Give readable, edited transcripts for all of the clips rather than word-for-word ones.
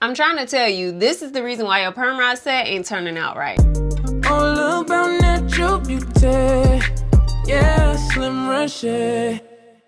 I'm trying to tell you, this is the reason why your perm rod set ain't turning out right. All about natural beauty, yeah, slim Reshae.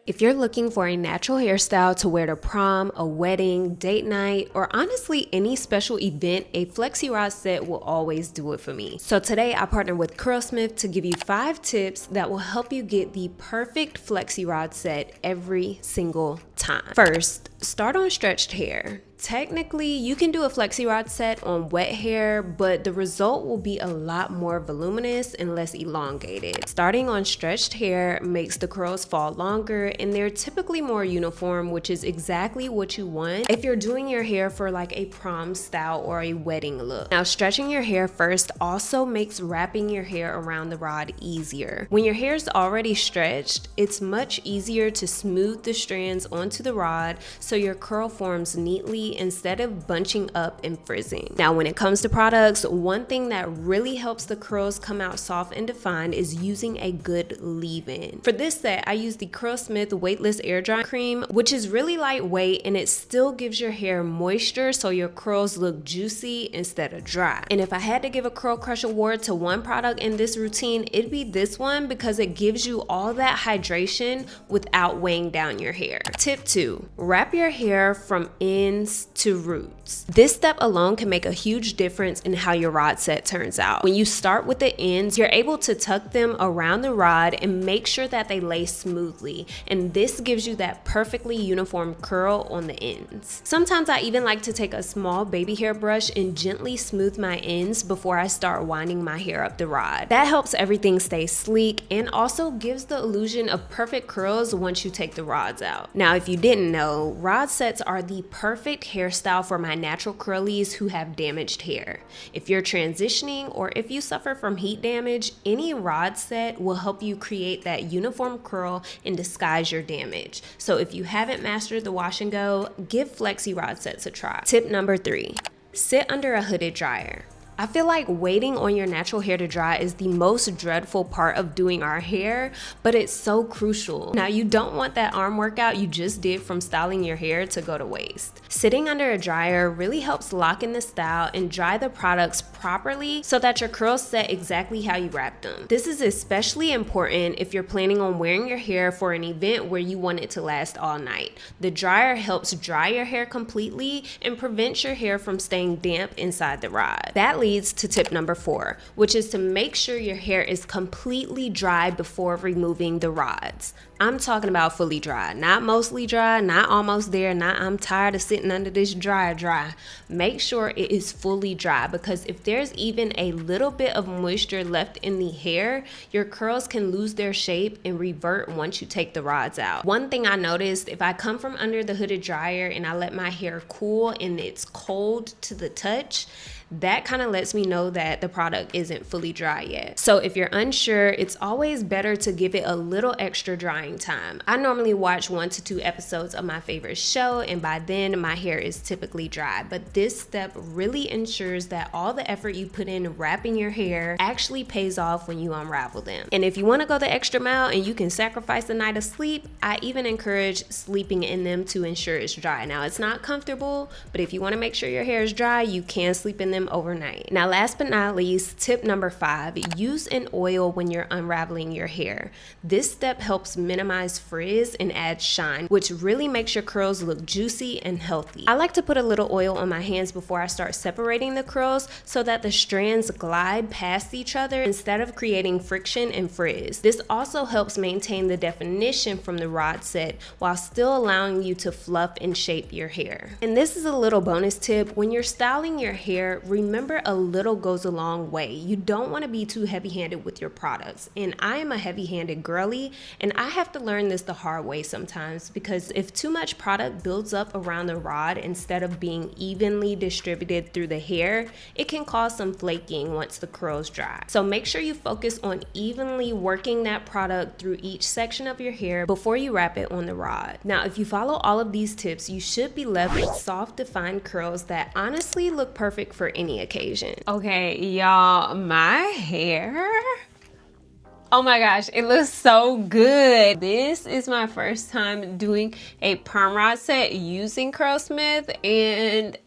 If you're looking for a natural hairstyle to wear to prom, a wedding, date night, or honestly any special event, a Flexi rod set will always do it for me. So today I partnered with Curlsmith to give you 5 tips that will help you get the perfect Flexi rod set every single time. First, start on stretched hair. Technically, you can do a Flexi rod set on wet hair, but the result will be a lot more voluminous and less elongated. Starting on stretched hair makes the curls fall longer and they're typically more uniform, which is exactly what you want if you're doing your hair for like a prom style or a wedding look. Now, stretching your hair first also makes wrapping your hair around the rod easier. When your hair is already stretched, it's much easier to smooth the strands onto the rod so your curl forms neatly instead of bunching up and frizzing. Now, when it comes to products, one thing that really helps the curls come out soft and defined is using a good leave-in. For this set, I use the Curlsmith weightless air dry cream, which is really lightweight and it still gives your hair moisture so your curls look juicy instead of dry. And if I had to give a curl crush award to one product in this routine, it'd be this one because it gives you all that hydration without weighing down your hair. Tip 2, wrap your hair from ends to roots. This step alone can make a huge difference in how your rod set turns out. When you start with the ends, you're able to tuck them around the rod and make sure that they lay smoothly, and this gives you that perfectly uniform curl on the ends. Sometimes I even like to take a small baby hair brush and gently smooth my ends before I start winding my hair up the rod. That helps everything stay sleek and also gives the illusion of perfect curls once you take the rods out. Now, if you didn't know, rod sets are the perfect hairstyle for my natural curlies who have damaged hair. If you're transitioning or if you suffer from heat damage, any rod set will help you create that uniform curl and disguise your damage. So if you haven't mastered the wash and go, give Flexi rod sets a try. Tip number 3, sit under a hooded dryer. I feel like waiting on your natural hair to dry is the most dreadful part of doing our hair, but it's so crucial. Now, you don't want that arm workout you just did from styling your hair to go to waste. Sitting under a dryer really helps lock in the style and dry the products properly so that your curls set exactly how you wrap them. This is especially important if you're planning on wearing your hair for an event where you want it to last all night. The dryer helps dry your hair completely and prevents your hair from staying damp inside the rod. That leads to tip number 4, which is to make sure your hair is completely dry before removing the rods. I'm talking about fully dry, not mostly dry, not almost there, not I'm tired of sitting under this dry. Make sure it is fully dry, because if there's even a little bit of moisture left in the hair, your curls can lose their shape and revert once you take the rods out. One thing I noticed, if I come from under the hooded dryer and I let my hair cool and it's cold to the touch, that kind of lets me know that the product isn't fully dry yet. So if you're unsure, it's always better to give it a little extra drying time. I normally watch 1 to 2 episodes of my favorite show, and by then my hair is typically dry. But this step really ensures that all the effort you put in wrapping your hair actually pays off when you unravel them. And if you want to go the extra mile and you can sacrifice a night of sleep, I even encourage sleeping in them to ensure it's dry. Now, it's not comfortable, but if you want to make sure your hair is dry, you can sleep in them overnight. Now, last but not least, tip number 5, use an oil when you're unraveling your hair. This step helps minimize frizz and add shine, which really makes your curls look juicy and healthy. I like to put a little oil on my hands before I start separating the curls so that the strands glide past each other instead of creating friction and frizz. This also helps maintain the definition from the rod set while still allowing you to fluff and shape your hair. And this is a little bonus tip: when you're styling your hair, remember, a little goes a long way. You don't want to be too heavy-handed with your products. And I am a heavy-handed girly, and I have to learn this the hard way sometimes, because if too much product builds up around the rod instead of being evenly distributed through the hair, it can cause some flaking once the curls dry. So make sure you focus on evenly working that product through each section of your hair before you wrap it on the rod. Now, if you follow all of these tips, you should be left with soft, defined curls that honestly look perfect for any occasion. Okay, y'all, my hair, oh my gosh, it looks so good. This is my first time doing a perm rod set using Curlsmith, and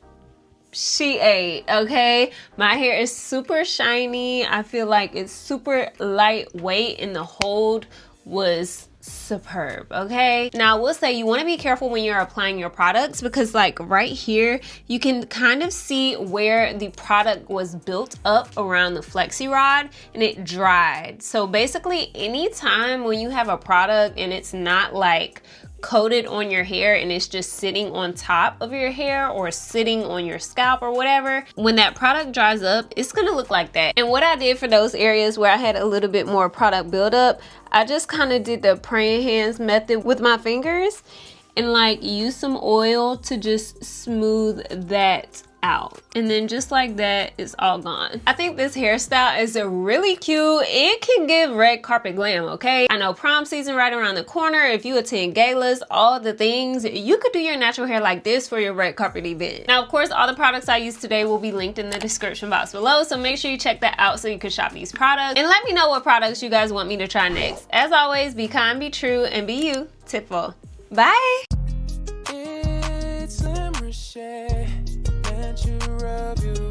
she ate, okay? My hair is super shiny. I feel like it's super lightweight and the hold was superb, okay? Now I will say you want to be careful when you're applying your products because like right here you can kind of see where the product was built up around the flexi rod and it dried. So basically anytime when you have a product and it's not like coated on your hair and it's just sitting on top of your hair or sitting on your scalp or whatever, when that product dries up, it's gonna look like that. And what I did for those areas where I had a little bit more product buildup, I just kind of did the praying hands method with my fingers and like use some oil to just smooth that out, and then just like that, it's all gone. I think this hairstyle is a really cute. It can give red carpet glam, okay? I know prom season right around the corner. If you attend galas, all the things, you could do your natural hair like this for your red carpet event. Now, of course, all the products I used today will be linked in the description box below, so make sure you check that out so you can shop these products. And let me know what products you guys want me to try next. As always, be kind, be true, and be you. Tipful. Bye! It's Reshae. You rub your